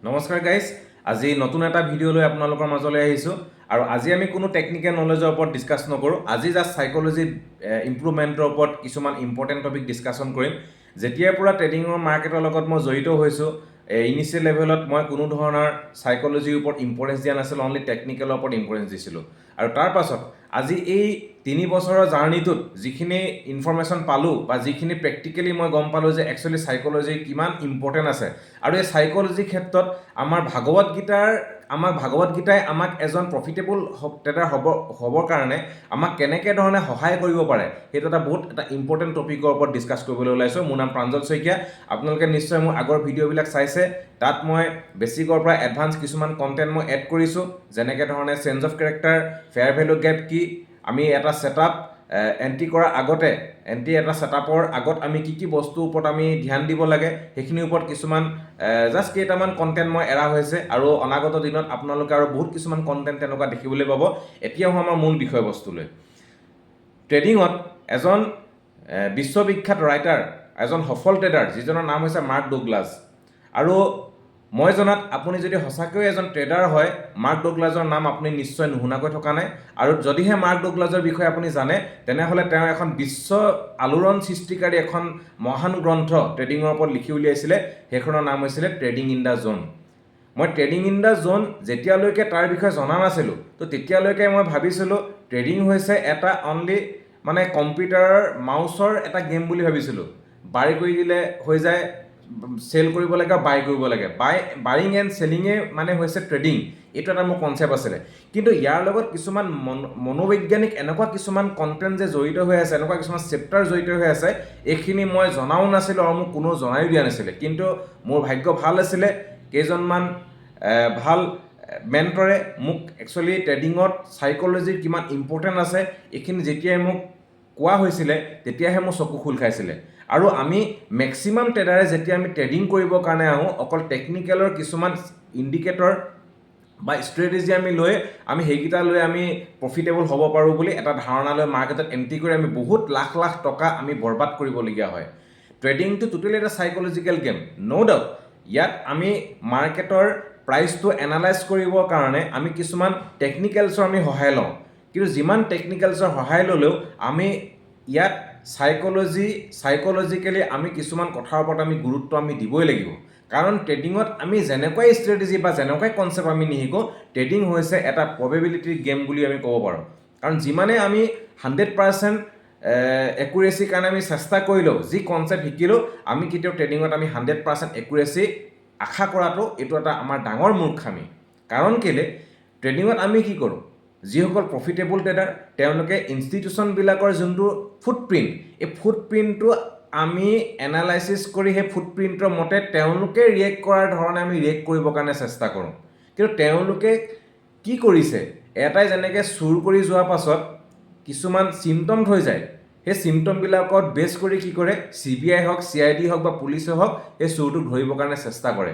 নমস্কাৰ গাইজ, আজি নতুন এটা ভিডিঅ' লৈ আপোনালোকৰ মাজলৈ আহিছোঁ আৰু আজি আমি কোনো টেকনিকেল নলেজৰ ওপৰত ডিছকাছ নকৰোঁ। আজি জাষ্ট সাইকোলজি ইম্প্ৰুভমেণ্টৰ ওপৰত কিছুমান ইম্পৰ্টেণ্ট টপিক ডিছকাশ্যন কৰিম। যেতিয়াৰ পৰা ট্ৰেডিঙৰ মাৰ্কেটৰ লগত মই জড়িত হৈছোঁ, ইনিচিয়েল লেভেলত মই কোনো ধৰণৰ সাইকোলজিৰ ওপৰত ইম্পৰ্টেঞ্চ দিয়া নাছিলোঁ, অনলি টেকনিকেলৰ ওপৰত ইম্পৰ্টেঞ্চ দিছিলোঁ। আৰু তাৰ পাছত আজি এই 3 বছৰৰ জাৰ্ণিটোত যিখিনি ইনফৰমেশ্যন পালোঁ বা যিখিনি প্ৰেক্টিকেলি মই গম পালোঁ যে একচুৱেলি সাইকোলজি কিমান ইম্পৰ্টেণ্ট আছে আৰু এই সাইকোলজিৰ ক্ষেত্ৰত আমাৰ ভাগৱত গীতাই আমাক এজন প্ৰফিটেবল ট্ৰেডাৰ হ'বৰ কাৰণে আমাক কেনেকৈ ধৰণে সহায় কৰিব পাৰে, সেইটো এটা ইম্পৰ্টেণ্ট টপিকৰ ওপৰত ডিছকাছ কৰিবলৈ ওলাইছোঁ। মোৰ নাম প্ৰাঞ্জল শইকীয়া। আপোনালোকে নিশ্চয় মোৰ আগৰ ভিডিঅ'বিলাক চাইছে। তাত মই বেছিকৰ পৰা এডভান্স কিছুমান কণ্টেণ্ট মই এড কৰিছোঁ, যেনেকৈ ধৰণে change of character, fair value gap কি, আমি এটা ছেটআপ এণ্ট্ৰি কৰাৰ আগতে এটা ছেটআপৰ আগত আমি কি বস্তুৰ ওপৰত আমি ধ্যান দিব লাগে, সেইখিনিৰ ওপৰত কিছুমান জাষ্ট কেইটামান কণ্টেণ্ট মই এৰা হৈছে আৰু অনাগত দিনত আপোনালোকে আৰু বহুত কিছুমান কণ্টেণ্ট তেনেকুৱা দেখিবলৈ পাব। এতিয়াও আমাৰ মূল বিষয়বস্তুলৈ। ট্ৰেডিঙত এজন বিশ্ববিখ্যাত ৰাইটাৰ, এজন সফল ট্ৰেডাৰ যিজনৰ নাম হৈছে মাৰ্ক ডুগ্লাছ। আৰু মই জনাত আপুনি যদি সঁচাকৈয়ে এজন ট্ৰেডাৰ হয়, মাৰ্ক ডুগ্লাছৰ নাম আপুনি নিশ্চয় নুশুনাকৈ থকা নাই। আৰু যদিহে মাৰ্ক ডুগ্লাছৰ বিষয়ে আপুনি জানে, তেনেহ'লে তেওঁ এখন বিশ্ব আলোড়ন সৃষ্টিকাৰী এখন মহান গ্ৰন্থ ট্ৰেডিঙৰ ওপৰত লিখি উলিয়াইছিলে। সেইখনৰ নাম হৈছিলে ট্ৰেডিং ইন দ্য জ'ন। মই ট্ৰেডিং ইন দ্য জ'ন যেতিয়ালৈকে তাৰ বিষয়ে জনা নাছিলোঁ, তো তেতিয়ালৈকে মই ভাবিছিলোঁ ট্ৰেডিং হৈছে এটা অনলি মানে কম্পিউটাৰৰ মাউচৰ এটা গেম বুলি ভাবিছিলোঁ। বাই কৰি দিলে হৈ যায়, চেল কৰিব লাগে, বাই কৰিব লাগে। বাইং এণ্ড চেলিঙে মানে হৈছে ট্ৰেডিং। এইটো এটা মোৰ কনচেপ্ট আছিলে। কিন্তু ইয়াৰ লগত কিছুমান মনোবৈজ্ঞানিক এনেকুৱা কিছুমান কণ্টেণ্ট যে জড়িত হৈ আছে, এনেকুৱা কিছুমান চেপ্টাৰ জড়িত হৈ আছে, এইখিনি মই জনাও নাছিলোঁ আৰু মোক কোনো জনায়ো দিয়া নাছিলে। কিন্তু মোৰ ভাগ্য ভাল আছিলে, কেইজনমান ভাল মেণ্টৰে মোক একচুৱেলি ট্ৰেডিঙত সাইকোলজিৰ কিমান ইম্পৰ্টেণ্ট আছে এইখিনি যেতিয়াই মোক কোৱা হৈছিলে, তেতিয়াহে মোৰ চকু খোল খাইছিলে। আৰু আমি মেক্সিমাম ট্ৰেডাৰে যেতিয়া আমি ট্ৰেডিং কৰিবৰ কাৰণে আহোঁ, অকল টেকনিকেলৰ কিছুমান ইণ্ডিকেটৰ বা ষ্ট্ৰেটেজি আমি সেইকেইটা লৈ আমি প্ৰফিটেবল হ'ব পাৰোঁ বুলি এটা ধাৰণা লৈ মাৰ্কেটত এণ্ট্ৰি কৰি আমি বহুত লাখ লাখ টকা আমি বৰবাদ কৰিবলগীয়া হয়। ট্ৰেডিংটো টোটেলি এটা সাইকোলজিকেল গেম, ন' ডাউট। ইয়াত আমি মাৰ্কেটৰ প্ৰাইচটো এনালাইজ কৰিবৰ কাৰণে আমি কিছুমান টেকনিকেলছৰ আমি সহায় লওঁ। কিন্তু যিমান টেকনিকেলছৰ সহায় ল'লেও আমি ইয়াত সাইকোলজিকেলি আমি কিছুমান কথাৰ ওপৰত আমি গুৰুত্ব আমি দিবই লাগিব। কাৰণ ট্ৰেডিঙত আমি যেনেকুৱাই ষ্ট্ৰেটেজি বা যেনেকুৱাই কনচেপ্ট আমি নিশিকোঁ, ট্ৰেডিং হৈছে এটা প্ৰবেবিলিটিৰ গেম বুলি আমি ক'ব পাৰোঁ। কাৰণ যিমানে আমি 100% একুৰেচিৰ কাৰণে আমি চেষ্টা কৰিলেও, যি কনচেপ্ট শিকিলেও, আমি কেতিয়াও ট্ৰেডিঙত আমি 100% একুৰেচি আশা কৰাটো এইটো এটা আমাৰ ডাঙৰ মূৰ্খামি। কাৰণ কেলে ট্ৰেডিঙত আমি কি কৰোঁ, যিসকল প্ৰফিটেবল ট্ৰেডাৰ তেওঁলোকে ইনষ্টিটিউশ্যনবিলাকৰ যোনটো ফুটপ্ৰিণ্ট, এই ফুটপ্ৰিণ্টটো আমি এনালাইচিছ কৰি সেই ফুটপ্ৰিণ্টৰ মতে তেওঁলোকে ৰিয়েক্ট কৰাৰ ধৰণে আমি ৰিয়েক্ট কৰিবৰ কাৰণে চেষ্টা কৰোঁ। কিন্তু তেওঁলোকে কি কৰিছে, এটাই যেনেকৈ চুৰ কৰি যোৱাৰ পাছত কিছুমান চিমটম হৈ যায়, সেই চিমটমবিলাকত বেছ কৰি কি কৰে, CBI হওক, CID হওক বা পুলিচে হওক, সেই চুৰটোক ধৰিবৰ কাৰণে চেষ্টা কৰে।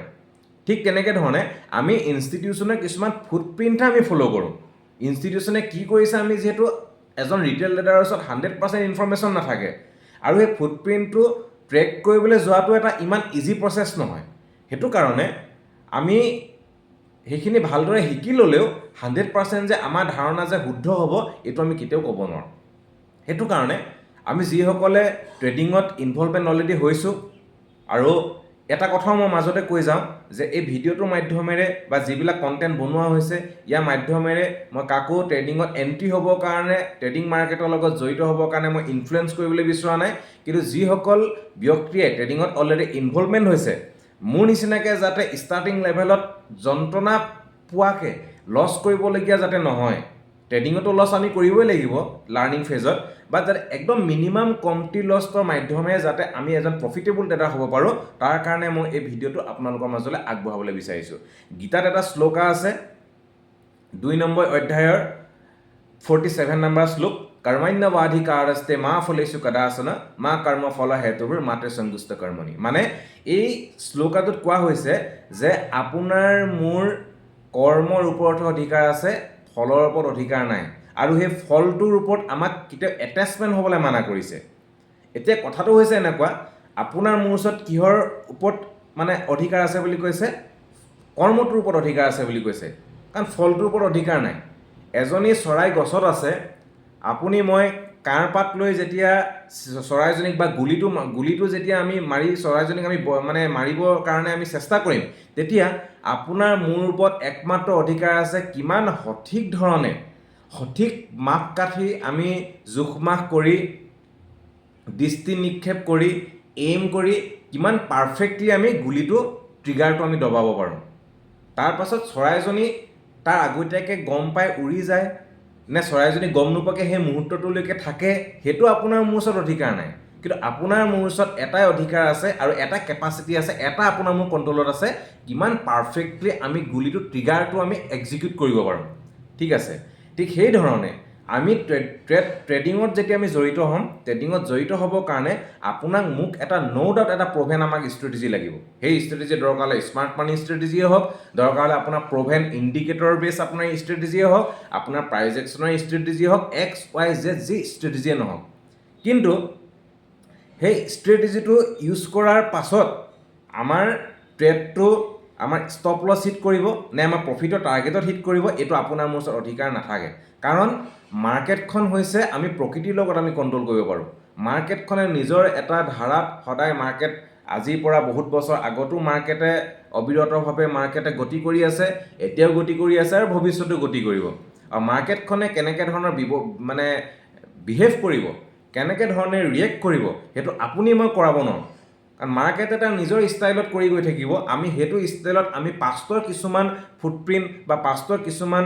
ঠিক তেনেকৈ ধৰণে আমি ইনষ্টিটিউশ্যনৰ কিছুমান ফুটপ্ৰিণ্টহে আমি ফ'ল' কৰোঁ। ইনষ্টিটিউশ্যনে কি কৰিছে, আমি যিহেতু এজন ৰিটেইল ট্ৰেডাৰৰ ওচৰত 100% ইনফৰমেশ্যন নাথাকে আৰু সেই ফুটপ্ৰিণ্টটো ট্ৰেক কৰিবলৈ যোৱাটো এটা ইমান ইজি প্ৰচেছ নহয়। সেইটো কাৰণে আমি সেইখিনি ভালদৰে শিকি ল'লেও 100% যে আমাৰ ধাৰণা যে শুদ্ধ হ'ব, এইটো আমি কেতিয়াও ক'ব নোৱাৰোঁ। সেইটো কাৰণে আমি যিসকলে ট্ৰেডিঙত ইনভলভমেণ্ট অলৰেডি হৈছোঁ, আৰু এটা কথাও মই মাজতে কৈ যাওঁ যে এই ভিডিঅ'টোৰ মাধ্যমেৰে বা যিবিলাক কণ্টেণ্ট বনোৱা হৈছে, ইয়াৰ মাধ্যমেৰে মই কাকো ট্ৰেডিঙত এণ্ট্ৰি হ'বৰ কাৰণে, ট্ৰেডিং মাৰ্কেটৰ লগত জড়িত হ'বৰ কাৰণে মই ইনফ্লুৱেঞ্চ কৰিবলৈ বিচৰা নাই। কিন্তু যিসকল ব্যক্তিয়ে ট্ৰেডিঙত অলৰেডি ইনভলভমেণ্ট হৈছে, মোৰ নিচিনাকৈ যাতে ষ্টাৰ্টিং লেভেলত যন্ত্ৰণা পোৱাকৈ লছ কৰিবলগীয়া যাতে নহয়। ট্ৰেডিঙতো লছ আমি কৰিবই লাগিব লাৰ্ণিং ফেজত, বাট যাতে একদম মিনিমাম কমটি লছৰ মাধ্যমেৰে যাতে আমি এজন প্ৰফিটেবল ট্ৰেডাৰ হ'ব পাৰোঁ, তাৰ কাৰণে মই এই ভিডিঅ'টো আপোনালোকৰ মাজলৈ আগবঢ়াবলৈ বিচাৰিছোঁ। গীতাত এটা শ্লোকা আছে, 2 নম্বৰ অধ্যায়ৰ 47 নম্বৰ শ্লোক, কৰ্মণ্যৱাধিকাৰস্তে মা ফলেষু কদাচন মা কৰ্ম ফল হেতুৰ্ভুৰ মাতে সন্তুষ্ট কৰ্মণি। মানে এই শ্লোকাটোত কোৱা হৈছে যে আপোনাৰ মোৰ কৰ্মৰ ওপৰত অধিকাৰ আছে, ফলৰ ওপৰত অধিকাৰ নাই। আৰু সেই ফলটোৰ ওপৰত আমাক কেতিয়াও এটেচমেণ্ট হ'বলৈ মানা কৰিছে। এতিয়া কথাটো হৈছে এনেকুৱা, আপোনাৰ মোৰ ওচৰত কিহৰ ওপৰত মানে অধিকাৰ আছে বুলি কৈছে, কৰ্মটোৰ ওপৰত অধিকাৰ আছে বুলি কৈছে, কাৰণ ফলটোৰ ওপৰত অধিকাৰ নাই। এজনী চৰাই গছত আছে, আপুনি মই কাঁড়পাত লৈ যেতিয়া চৰাইজনীক বা গুলিটো যেতিয়া আমি মাৰি চৰাইজনীক আমি মানে মাৰিবৰ কাৰণে আমি চেষ্টা কৰিম, তেতিয়া আপোনাৰ মোৰ ওপৰত একমাত্ৰ অধিকাৰ আছে কিমান সঠিক ধৰণে সঠিক মাপকাঠি আমি জোখ-মাখ কৰি দৃষ্টি নিক্ষেপ কৰি এইম কৰি কিমান পাৰফেক্টলি আমি গুলিটো ট্ৰিগাৰটো আমি দবাব পাৰোঁ। তাৰ পাছত চৰাইজনী তাৰ আগতীয়াকৈ গম পাই উৰি যায় নে চৰাইজনী গম নোপোৱাকৈ সেই মুহূৰ্তটোলৈকে থাকে, সেইটো আপোনাৰ মোৰ ওচৰত অধিকাৰ নাই। কিন্তু আপোনাৰ মোৰ ওচৰত এটাই অধিকাৰ আছে আৰু এটা কেপাচিটি আছে, এটা আপোনাৰ মোৰ কণ্ট্ৰলত আছে, কিমান পাৰফেক্টলি আমি গুলিটো ট্ৰিগাৰটো আমি এক্সিকিউট কৰিব পাৰোঁ। ঠিক আছে, ঠিক সেই ধৰণে আমি ট্ৰেডিঙত যেতিয়া আমি জড়িত হ'ম, ট্ৰেডিঙত জড়িত হ'বৰ কাৰণে আপোনাক মোক এটা ডাউট এটা প্ৰভেন আমাক ষ্ট্ৰেটেজি লাগিব। সেই ষ্ট্ৰেটেজি দৰকাৰ হ'লে স্মাৰ্ট মানি ষ্ট্ৰেটেজিয়ে হওক, দৰকাৰ হ'লে আপোনাৰ প্ৰভেন ইণ্ডিকেটৰ বেছ আপোনাৰ ষ্ট্ৰেটেজিয়ে হওক, আপোনাৰ প্ৰাইজ একশ্যনৰ ষ্ট্ৰেটেজি হওক, XYZ যি ষ্ট্ৰেটেজিয়ে নহওক, কিন্তু সেই ষ্ট্ৰেটেজিটো ইউজ কৰাৰ পাছত আমাৰ ট্ৰেডটো আমাৰ ষ্টপ লছ হিট কৰিব নে আমাৰ প্ৰফিটৰ টাৰ্গেটত হিট কৰিব, এইটো আপোনাৰ মোৰ ওচৰত অধিকাৰ নাথাকে। কাৰণ মাৰ্কেটখন হৈছে আমি প্ৰকৃতিৰ লগত আমি কণ্ট্ৰল কৰিব পাৰোঁ। মাৰ্কেটখনে নিজৰ এটা ধাৰাত সদায় মাৰ্কেট আজিৰ পৰা বহুত বছৰ আগতো মাৰ্কেটে অবিৰতভাৱে মাৰ্কেটে গতি কৰি আছে, এতিয়াও গতি কৰি আছে আৰু ভৱিষ্যতেও গতি কৰিব। আৰু মাৰ্কেটখনে কেনেকৈ ধৰণৰ মানে বিহেভ কৰিব, কেনেকৈ ধৰণে ৰিয়েক্ট কৰিব, সেইটো আপুনি মই কৰাব নোৱাৰোঁ। কাৰণ মাৰ্কেটে তাৰ নিজৰ ষ্টাইলত কৰি গৈ থাকিব, আমি সেইটো ষ্টাইলত আমি পাষ্টৰ কিছুমান ফুটপ্ৰিণ্ট বা পাষ্টৰ কিছুমান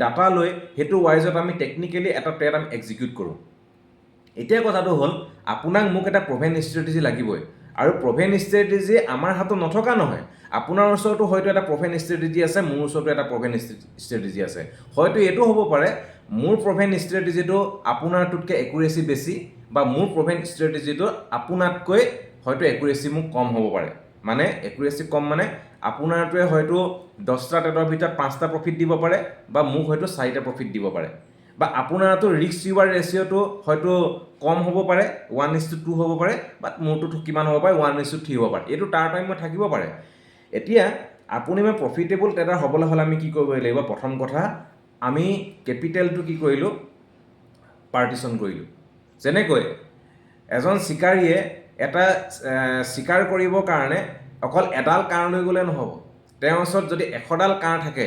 ডাটা লৈ সেইটো ৱাইজত আমি টেকনিকেলি এটা ট্ৰেড আমি এক্সিকিউট কৰোঁ। এতিয়া কথাটো হ'ল আপোনাক মোক এটা প্ৰভেন ষ্ট্ৰেটেজি লাগিবই, আৰু প্ৰভেন ষ্ট্ৰেটেজি আমাৰ হাতত নথকা নহয়। আপোনাৰ ওচৰতো হয়তো এটা প্ৰভেন ষ্ট্ৰেটেজি আছে, মোৰ ওচৰতো এটা প্ৰভেন ষ্ট্ৰেটেজি আছে। হয়তো এইটো হ'ব পাৰে মোৰ প্ৰভেন ষ্ট্ৰেটেজিটো আপোনাৰটোতকৈ একুৰেচি বেছি, বা মোৰ প্ৰভেন ষ্ট্ৰেটেজিটো আপোনাতকৈ হয়তো একুৰেচি মোক কম হ'ব পাৰে। মানে একুৰেচি কম মানে আপোনাৰটোৱে হয়তো 10টা ট্ৰেডৰ ভিতৰত 5টা প্ৰফিট দিব পাৰে, বা মোক হয়তো 4টা প্ৰফিট দিব পাৰে। বা আপোনাৰটো ৰিস্ক ৰিৱাৰ্ড ৰেচিঅ'টো হয়তো কম হ'ব পাৰে, 1:2 হ'ব পাৰে, বাট মোৰটোতো কিমান হ'ব পাৰে 1:3 হ'ব পাৰে। এইটো তাৰ টাইমত থাকিব পাৰে। এতিয়া আপুনি মই প্ৰফিটেবল ট্ৰেডাৰ হ'বলৈ হ'লে আমি কি কৰিব লাগিব? প্ৰথম কথা আমি কেপিটেলটো কি কৰিলোঁ? পাৰ্টিশ্যন কৰিলোঁ। যেনেকৈ এজন চিকাৰীয়ে এটা চিকাৰ কৰিবৰ কাৰণে অকল এডাল কাঁড় লৈ গ'লে নহ'ব। তেওঁৰ ওচৰত যদি 100ডাল কাঁড় থাকে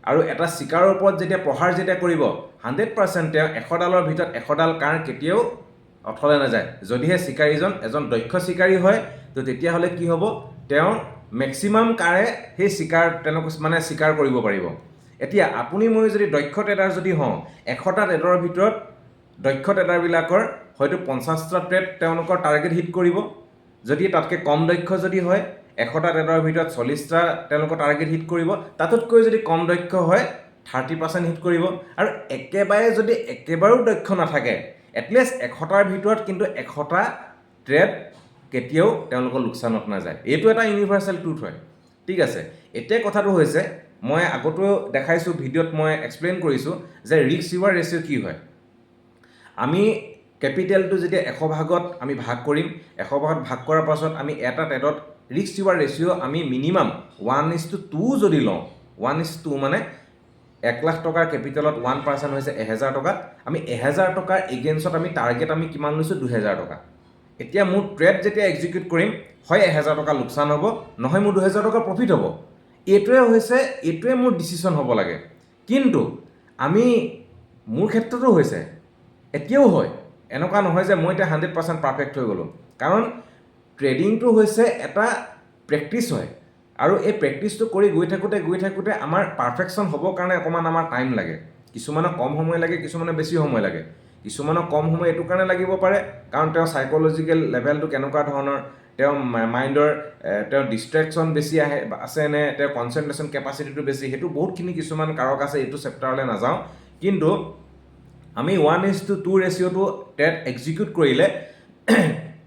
আৰু এটা চিকাৰৰ ওপৰত যেতিয়া প্ৰহাৰ যেতিয়া কৰিব, 100% তেওঁ 100ডালৰ ভিতৰত 100ডাল কাঁড় কেতিয়াও অথলে নাযায়। যদিহে চিকাৰীজন এজন দক্ষ চিকাৰী হয়, তো তেতিয়াহ'লে কি হ'ব? তেওঁ মেক্সিমাম কাঁড়ে সেই মানে চিকাৰ কৰিব পাৰিব। এতিয়া আপুনি মই যদি দক্ষ ট্ৰেডাৰ যদি হওঁ, 100টা ট্ৰেডৰ ভিতৰত দক্ষ ট্ৰেডাৰবিলাকৰ হয়তো 50টা ট্ৰেড তেওঁলোকৰ টাৰ্গেট হিট কৰিব। যদি তাতকৈ কম দক্ষ যদি হয়, 100টা ট্ৰেডৰ ভিতৰত 40টা তেওঁলোকৰ টাৰ্গেট হিট কৰিব। তাতোতকৈ যদি কম দক্ষ হয় 30% হিট কৰিব। আৰু একেবাৰেও দক্ষ নাথাকে, এটলিষ্ট 100টাৰ ভিতৰত কিন্তু 100টা ট্ৰেড কেতিয়াও তেওঁলোকৰ লোকচানত নাযায়। এইটো এটা ইউনিভাৰ্চেল ট্ৰুথ হয়। ঠিক আছে, এতিয়া কথাটো হৈছে মই আগতেও দেখাইছোঁ, ভিডিঅ'ত মই এক্সপ্লেইন কৰিছোঁ যে ৰিস্ক ৰিৱাৰ্ড ৰেচিঅ' কি হয়। আমি কেপিটেলটো যেতিয়া 100 ভাগত আমি ভাগ কৰিম, 100 ভাগত ভাগ কৰাৰ পাছত আমি এটা ট্ৰেডত ৰিস্ক ৰিৱাৰ্ড ৰেচিঅ' আমি মিনিমাম 1:2 যদি লওঁ, 1:2 মানে 1 লাখ টকাৰ কেপিটেলত 1% হৈছে 1000 টকা। আমি 1000 টকাৰ এগেইনষ্টত আমি টাৰ্গেট আমি কিমান লৈছোঁ? 2000 টকা। এতিয়া মোৰ ট্ৰেড যেতিয়া এক্সিকিউট কৰিম, হয় 1000 টকা লোকচান হ'ব, নহয় মোৰ 2000 টকা প্ৰফিট হ'ব। এইটোৱে মোৰ ডিচিশ্যন হ'ব লাগে। কিন্তু মোৰ ক্ষেত্ৰতো হৈছে, এতিয়াও হয়, এনেকুৱা নহয় যে মই এতিয়া 100% পাৰফেক্ট হৈ গ'লোঁ। কাৰণ ট্ৰেডিংটো হৈছে এটা প্ৰেক্টিছ হয়, আৰু এই প্ৰেক্টিছটো কৰি গৈ থাকোঁতে আমাৰ পাৰফেকশ্যন হ'বৰ কাৰণে অকণমান আমাৰ টাইম লাগে। কিছুমানৰ কম সময় লাগে, কিছুমানৰ বেছি সময় লাগে। কিছুমানৰ কম সময় এইটো কাৰণে লাগিব পাৰে কাৰণ তেওঁৰ চাইক'লজিকেল লেভেলটো কেনেকুৱা ধৰণৰ, তেওঁৰ মাইণ্ডৰ তেওঁৰ ডিষ্ট্ৰেকশ্যন বেছি আছে নে, তেওঁৰ কনচেনট্ৰেশ্যন কেপাচিটিটো বেছি, সেইটো বহুতখিনি কিছুমান কাৰক আছে, এইটো চেপ্টাৰলৈ নাযাওঁ। কিন্তু আমি 1:2 ৰেচিঅ'টো ট্ৰেড এক্সিকিউট কৰিলে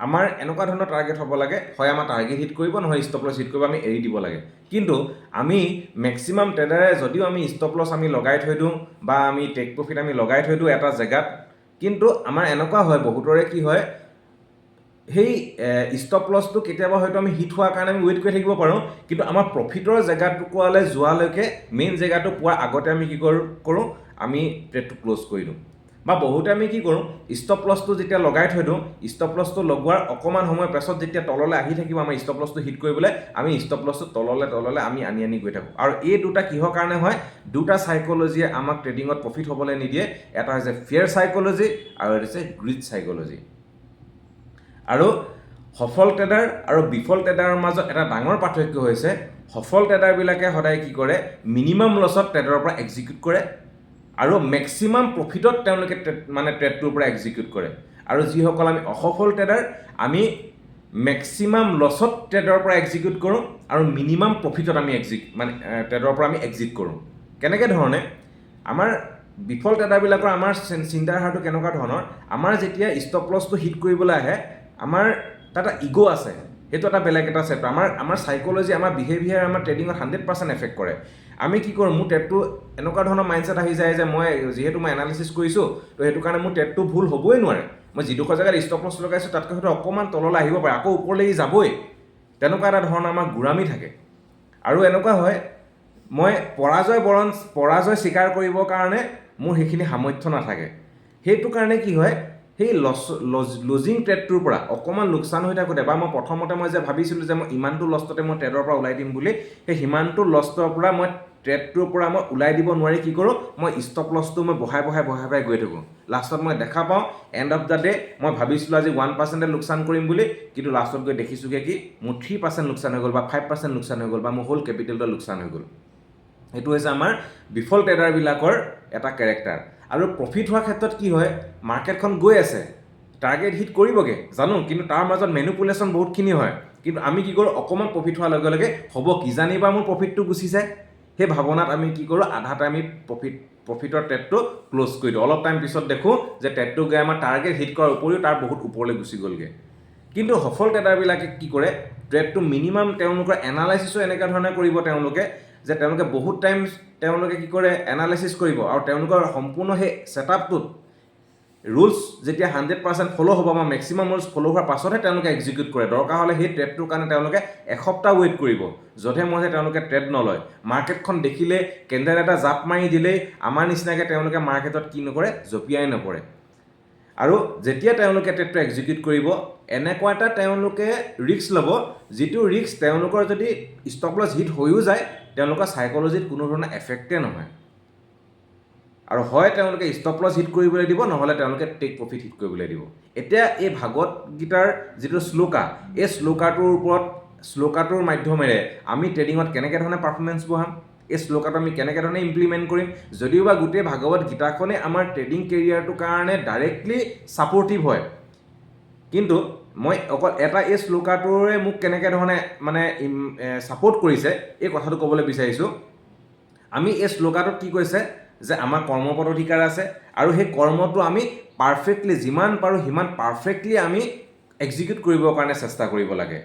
আমাৰ এনেকুৱা ধৰণৰ টাৰ্গেট হ'ব লাগে, হয় আমাৰ টাৰ্গেট হিট কৰিব, নহয় ষ্টপ লছ হিট কৰিব, আমি এৰি দিব লাগে। কিন্তু আমি মেক্সিমাম ট্ৰেডাৰে যদিও আমি ষ্টপ লছ আমি লগাই থৈ দিওঁ বা আমি টেক প্ৰফিট আমি লগাই থৈ দিওঁ এটা জেগাত, কিন্তু আমাৰ এনেকুৱা হয়, বহুতৰে কি হয়, সেই ষ্টপ লছটো কেতিয়াবা হয়তো আমি হিট হোৱাৰ কাৰণে আমি ৱেইট কৰি থাকিব পাৰোঁ, কিন্তু আমাৰ প্ৰফিটৰ জেগাটোকোৱালৈ যোৱালৈকে মেইন জেগাটো পোৱাৰ আগতে আমি কি কৰোঁ আমি ট্ৰেডটো ক্ল'জ কৰি দিওঁ। বা বহুতে আমি কি কৰোঁ, ষ্টপ লছটো যেতিয়া লগাই থৈ দিওঁ, ষ্টপ লছটো লগোৱাৰ অকণমান সময় পাছত যেতিয়া তললৈ আহি থাকিব আমাৰ ষ্টপ লছটো হিট কৰিবলৈ, আমি ষ্টপ লছটো তললৈ আমি আনি গৈ থাকোঁ। আৰু এই দুটা কিহৰ কাৰণে হয়, দুটা চাইক'লজিয়ে আমাক ট্ৰেডিঙত প্ৰফিট হ'বলৈ নিদিয়ে। এটা হৈছে ফিয়াৰ চাইক'লজি আৰু এটা হৈছে গ্ৰীড চাইক'লজি। আৰু সফল ট্ৰেডাৰ আৰু বিফল ট্ৰেডাৰৰ মাজত এটা ডাঙৰ পাৰ্থক্য হৈছে, সফল ট্ৰেডাৰবিলাকে সদায় কি কৰে, মিনিমাম লছত ট্ৰেডৰ পৰা এক্সিকিউট কৰে আৰু মেক্সিমাম প্ৰফিটত তেওঁলোকে ট্ৰেডটোৰ পৰা এক্সিকিউট কৰে। আৰু যিসকল আমি অসফল ট্ৰেডাৰ, আমি মেক্সিমাম লছত ট্ৰেডৰ পৰা এক্সিকিউট কৰোঁ আৰু মিনিমাম প্ৰফিটত আমি ট্ৰেডৰ পৰা আমি এক্সিট কৰোঁ। কেনেকৈ ধৰণে, আমাৰ বিফল ট্ৰেডাৰবিলাকৰ আমাৰ চিন্তাধাৰাটো কেনেকুৱা ধৰণৰ, আমাৰ যেতিয়া ষ্টপ লছটো হিট কৰিবলৈ আহে, আমাৰ তাত ইগ' আছে, সেইটো এটা বেলেগ এটা চেপ্টাৰ। আমাৰ চাইক'লজি, আমাৰ বিহেভিয়াৰ আমাৰ ট্ৰেডিঙত 100% এফেক্ট কৰে। আমি কি কৰোঁ, মোৰ ট্ৰেডটো এনেকুৱা ধৰণৰ মাইণ্ডছেট আহি যায় যে যিহেতু মই এনালিচিছ কৰিছোঁ, তো সেইটো কাৰণে মোৰ ট্ৰেডটো ভুল হ'বই নোৱাৰে। মই যিডোখৰ জেগাত ষ্টপ লছ লগাইছোঁ তাতকৈ হয়তো অকণমান তললৈ আহিব পাৰে, আকৌ ওপৰলৈ যাবই, তেনেকুৱা এটা ধৰণৰ আমাৰ গুৰামি থাকে। আৰু এনেকুৱা হয়, মই পৰাজয় স্বীকাৰ কৰিবৰ কাৰণে মোৰ সেইখিনি সামৰ্থ্য নাথাকে। সেইটো কাৰণে কি হয়, সেই লজিং ট্ৰেডটোৰ পৰা অকণমান লোকচান হৈ থাকোঁতে, বা প্ৰথমতে মই যে ভাবিছিলোঁ যে মই ইমানটো লষ্টতে মই ট্ৰেডৰ পৰা ওলাই দিম বুলি, সেই সিমানটো লষ্টৰ পৰা মই ট্ৰেডটোৰ পৰা মই ওলাই দিব নোৱাৰি কি কৰোঁ, মই ষ্টপ লছটো মই বঢ়াই গৈ থাকোঁ। লাষ্টত মই দেখা পাওঁ, এণ্ড অফ দ্য ডে মই ভাবিছিলোঁ আজি 1% লোকচান কৰিম বুলি, কিন্তু লাষ্টত গৈ দেখিছোঁগৈ কি মোৰ 3% লোকচান হৈ গ'ল, বা 5% লোকচান হৈ গ'ল, বা মোৰ হোল কেপিটেলটো লোকচান হৈ গ'ল। সেইটো হৈছে আমাৰ বিফল ট্ৰেডাৰবিলাকৰ এটা কেৰেক্টাৰ। আৰু প্ৰফিট হোৱাৰ ক্ষেত্ৰত কি হয়, মাৰ্কেটখন গৈ আছে, টাৰ্গেট হিট কৰিবগৈ জানো, কিন্তু তাৰ মাজত মেনুপুলেশ্যন বহুতখিনি হয়। কিন্তু আমি কি কৰোঁ, অকণমান প্ৰফিট হোৱাৰ লগে লগে হ'ব কিজানিবা মোৰ প্ৰফিটটো গুচি যায়, সেই ভাৱনাত আমি কি কৰোঁ, আধাতে আমি প্ৰফিটৰ ট্ৰেডটো ক্ল'জ কৰি দিওঁ। অলপ টাইম পিছত দেখোঁ যে ট্ৰেডটো গৈ আমাৰ টাৰ্গেট হিট কৰাৰ উপৰিও তাৰ বহুত ওপৰলৈ গুচি গ'লগৈ। কিন্তু সফল ট্ৰেডাৰবিলাকে কি কৰে, ট্ৰেডটো মিনিমাম তেওঁলোকৰ এনালাইচিছো এনেকুৱা ধৰণে কৰিব, যে তেওঁলোকে বহুত টাইম তেওঁলোকে কি কৰে, এনালাইচিছ কৰিব, আৰু তেওঁলোকৰ সম্পূৰ্ণ সেই ছেটআপটোত ৰুলছ যেতিয়া 100% ফ'ল' হ'ব, বা মেক্সিমাম ৰুলছ ফ'ল' হোৱাৰ পাছতহে তেওঁলোকে এক্সিকিউট কৰে। দৰকাৰ হ'লে সেই ট্ৰেডটোৰ কাৰণে তেওঁলোকে এসপ্তাহ ৱেইট কৰিব, যধে মধে তেওঁলোকে ট্ৰেড নলয়। মাৰ্কেটখন দেখিলে কেণ্ডেল এটা জাপ মাৰি দিলেই আমাৰ নিচিনাকৈ তেওঁলোকে মাৰ্কেটত কি নকৰে, জঁপিয়াই নপৰে। আৰু যেতিয়া তেওঁলোকে ট্ৰেডটো এক্সিকিউট কৰিব, এনেকুৱা এটা তেওঁলোকে ৰিস্ক ল'ব, যিটো ৰিস্ক তেওঁলোকৰ যদি ষ্টপ লছ হিট হৈও যায়, তেওঁলোকৰ চাইক'লজিত কোনো ধৰণৰ এফেক্টে নহয়। আৰু হয় তেওঁলোকে ষ্টপ লছ হিট কৰিবলৈ দিব, নহ'লে তেওঁলোকে টেক প্ৰফিট হিট কৰিবলৈ দিব। এতিয়া এই ভাগৱত গীতাৰ যিটো শ্লোকা, এই শ্লোকাটোৰ মাধ্যমেৰে আমি ট্ৰেডিঙত কেনেকৈ ধৰণে পাৰফৰ্মেঞ্চ বঢ়াম, এই শ্লোকাটো আমি কেনেকৈ ধৰণে ইমপ্লিমেণ্ট কৰিম। যদিও বা গোটেই ভাগৱত গীতাখনেই আমাৰ ট্ৰেডিং কেৰিয়াৰটোৰ কাৰণে ডাইৰেক্টলি ছাপৰ্টিভ হয়, কিন্তু মই অকল এই শ্লোকাটোৰে মোক কেনেকৈ ধৰণে ছাপৰ্ট কৰিছে, এই কথাটো ক'বলৈ বিচাৰিছোঁ। আমি এই শ্লোকাটোত কি কৈছে, যে আমাৰ কৰ্মপদ অধিকাৰ আছে, আৰু সেই কৰ্মটো আমি পাৰফেক্টলি, যিমান পাৰোঁ সিমান পাৰফেক্টলি আমি এক্সিকিউট কৰিবৰ কাৰণে চেষ্টা কৰিব লাগে।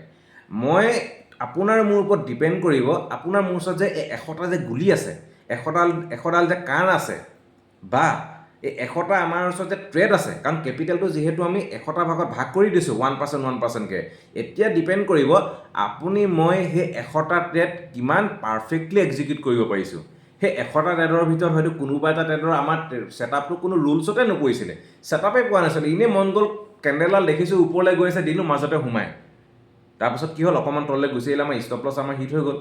আপোনাৰ মোৰ ওপৰত ডিপেণ্ড কৰিব, আপোনাৰ মোৰ ওচৰত যে এই 100টা যে গুলি আছে, 100ডাল যে কাণ আছে, বা এই 100টা আমাৰ ওচৰত যে ট্ৰেড আছে, কাৰণ কেপিটেলটো যিহেতু আমি 100টা ভাগত ভাগ কৰি দিছোঁ 1%কৈ, এতিয়া ডিপেণ্ড কৰিব মই সেই 100টা ট্ৰেড কিমান পাৰফেক্টলি এক্সিকিউট কৰিব পাৰিছোঁ। সেই 100টা ট্ৰেডৰ ভিতৰত হয়তো কোনোবা এটা ট্ৰেডৰ আমাৰ ছেটআপটো কোনো ৰুলছতে নপৰিছিলে, ছেটআপেই পোৱা নাছিলে, এনেই মন গ'ল কেণ্ডেলডাল দেখিছোঁ ওপৰলৈ গৈ আছে, দিলোঁ মাজতে সোমাই, তাৰপিছত কি হ'ল, অকণমান তললৈ গুচি আহিলে, আমাৰ ষ্টপ লছ আমাৰ হিট হৈ গ'ল।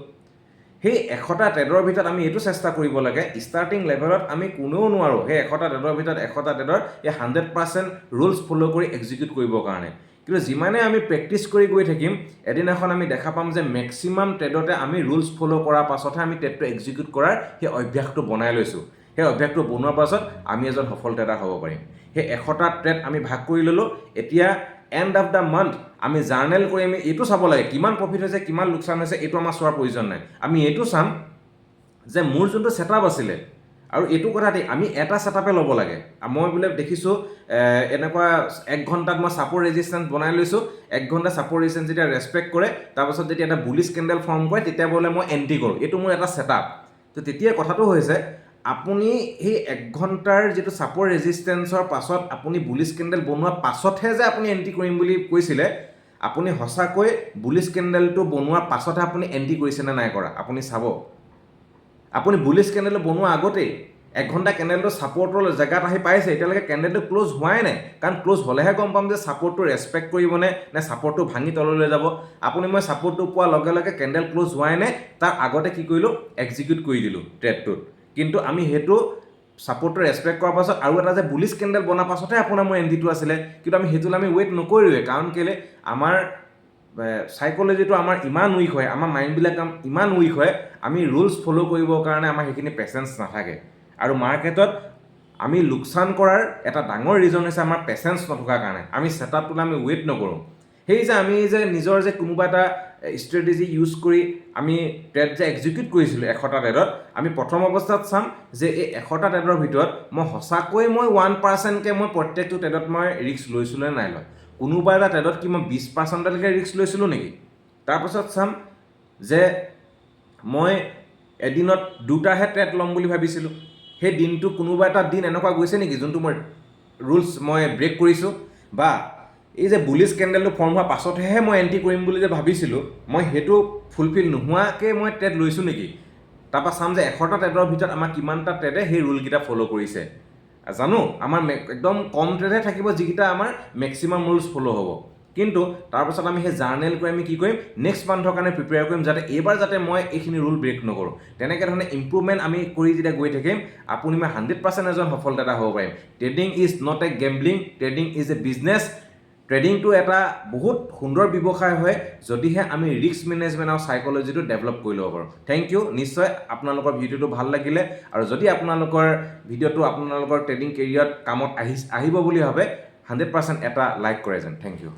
সেই 100টা ট্ৰেডৰ ভিতৰত আমি এইটো চেষ্টা কৰিব লাগে, ষ্টাৰ্টিং লেভেলত আমি কোনেও নোৱাৰোঁ সেই 100টা ট্ৰেডৰ ভিতৰত 100টা ট্ৰেডৰ এই 100% ৰুলছ ফ'ল' কৰি এক্সিকিউট কৰিবৰ কাৰণে। কিন্তু যিমানে আমি প্ৰেক্টিছ কৰি গৈ থাকিম, এদিনাখন আমি দেখা পাম যে মেক্সিমাম ট্ৰেডতে আমি ৰুলছ ফ'ল' কৰাৰ পাছতহে আমি ট্ৰেডটো এক্সিকিউট কৰাৰ সেই অভ্যাসটো বনাই লৈছোঁ। সেই অভ্যাসটো বনোৱাৰ পাছত আমি এজন সফল ট্ৰেডাৰ হ'ব পাৰিম। সেই 100টা ট্ৰেড আমি ভাগ কৰি ল'লোঁ, এতিয়া এণ্ড অফ দ্য মান্থ আমি জাৰ্নেল কৰি আমি এইটো চাব লাগে, কিমান প্ৰফিট হৈছে, কিমান লোকচান হৈছে, এইটো আমাৰ চোৱাৰ প্ৰয়োজন নাই। আমি এইটো চাম যে মোৰ যোনটো ছেটআপ আছিলে, আৰু এইটো কথাতে আমি এটা ছেটআপে ল'ব লাগে। মই বোলে দেখিছোঁ এনেকুৱা 1 ঘণ্টাত মই ছাপৰ্ট ৰেজিষ্টেঞ্চ বনাই লৈছোঁ, 1 ঘণ্টা ছাপৰ্ট ৰেজিষ্টেঞ্চ যেতিয়া ৰেচপেক্ট কৰে, তাৰপাছত যেতিয়া এটা বুলিছ কেণ্ডেল ফৰ্ম কৰে, তেতিয়া বোলে মই এণ্ট্ৰি কৰোঁ, এইটো মোৰ এটা ছেটআপ। তো তেতিয়া কথাটো হৈছে, আপুনি সেই 1 ঘণ্টাৰ যিটো ছাপৰ্ট ৰেজিষ্টেঞ্চৰ পাছত আপুনি বুলিছ কেণ্ডেল বনোৱাৰ পাছতহে যে আপুনি এণ্ট্ৰি কৰিম বুলি কৈছিলে, আপুনি সঁচাকৈ বুলিছ কেণ্ডেলটো বনোৱাৰ পাছতহে আপুনি এণ্ট্ৰি কৰিছেনে নাই কৰা আপুনি চাব আপুনি বুলিছ কেণ্ডেল বনোৱাৰ আগতেই 1 ঘণ্টা কেণ্ডেলটো ছাপৰ্টৰ জেগাত আহি পাইছে এতিয়ালৈকে কেণ্ডেলটো ক্লোজ হোৱাই নাই কাৰণ ক্লোজ হ'লেহে গম পাম যে ছাপৰ্টটো ৰেচপেক্ট কৰিবনে নে ছাপৰ্টটো ভাঙি তললৈ যাব আপুনি মই ছাপৰ্টটো পোৱাৰ লগে লগে কেণ্ডেল ক্লোজ হোৱাই নাই তাৰ আগতে কি কৰিলোঁ এক্সিকিউট কৰি দিলোঁ ট্ৰেডটোত কিন্তু আমি সেইটো ছাপৰ্টটো ৰেচপেক্ট কৰাৰ পাছত আৰু এটা যে বুলিছ কেণ্ডেল বনাৰ পাছতহে আপোনাৰ মোৰ এণ্ট্ৰিটো আছিলে কিন্তু আমি সেইটোলৈ আমি ৱেইট নকৰিলোৱে কাৰণ কেলৈ আমাৰ সাইকোলজিটো আমাৰ ইমান উইক হয় আমাৰ মাইণ্ডবিলাক ইমান উইক হয় আমি ৰুলছ ফ'ল' কৰিবৰ কাৰণে আমাৰ সেইখিনি পেচেঞ্চ নাথাকে আৰু মাৰ্কেটত আমি লোকচান কৰাৰ এটা ডাঙৰ ৰিজন হৈছে আমাৰ পেচেঞ্চ নথকাৰ কাৰণে আমি ছেটআপটোলৈ আমি ৱেইট নকৰোঁ সেই যে আমি যে নিজৰ যে কোনোবা এটা ষ্ট্ৰেটেজি ইউজ কৰি আমি ট্ৰেড যে এক্সিকিউট কৰিছিলোঁ 100টা ট্ৰেডত আমি প্ৰথম অৱস্থাত চাম যে এই 100টা ট্ৰেডৰ ভিতৰত মই সঁচাকৈ মই 1%কৈ মই প্ৰত্যেকটো ট্ৰেডত মই ৰিস্ক লৈছিলোঁ নে নাই লোৱা কোনোবা এটা ট্ৰেডত কি মই 20%লৈকে ৰিস্ক লৈছিলোঁ নেকি তাৰপাছত চাম যে মই এদিনত 2টাহে ট্ৰেড ল'ম বুলি ভাবিছিলোঁ সেই দিনটো কোনোবা এটা দিন এনেকুৱা গৈছে নেকি যোনটো মই ৰুলছ মই ব্ৰেক কৰিছোঁ বা এই যে বুলিছ কেণ্ডেলটো ফৰ্ম হোৱাৰ পাছতহে মই এণ্ট্ৰি কৰিম বুলি যে ভাবিছিলোঁ মই সেইটো ফুলফিল নোহোৱাকৈ মই ট্ৰেড লৈছোঁ নেকি তাৰপৰা চাম যে 100টা ট্ৰেডৰ ভিতৰত আমাৰ কিমানটা ট্ৰেডে সেই ৰুলকেইটা ফ'ল' কৰিছে জানো আমাৰ একদম কম ট্ৰেডহে থাকিব যিকেইটা আমাৰ মেক্সিমাম ৰুলছ ফ'ল' হ'ব কিন্তু তাৰপাছত আমি সেই জাৰ্নেল কৰি আমি কি কৰিম নেক্সট মান্থৰ কাৰণে প্ৰিপেয়াৰ কৰিম যাতে এইবাৰ যাতে মই এইখিনি ৰুল ব্ৰেক নকৰোঁ তেনেকৈ ধৰণে ইম্প্ৰুভমেণ্ট আমি কৰি যেতিয়া গৈ থাকিম আপুনি মই 100% এজন সফলতা হ'ব পাৰিম trading is not a gambling trading is a business ট্ৰেডিংটো এটা বহুত সুন্দৰ ব্যৱসায় হয় যদিহে আমি ৰিস্ক মেনেজমেণ্ট আৰু সাইকোলজিটো ডেভেলপ কৰি ল'ব পাৰোঁ থেংক ইউ নিশ্চয় আপোনালোকৰ ভিডিঅ'টো ভাল লাগিলে আৰু যদি আপোনালোকৰ ভিডিঅ'টো আপোনালোকৰ ট্ৰেডিং কেৰিয়াৰত কামত আহিব বুলি ভাবে 100% এটা লাইক কৰে যেন থেংক ইউ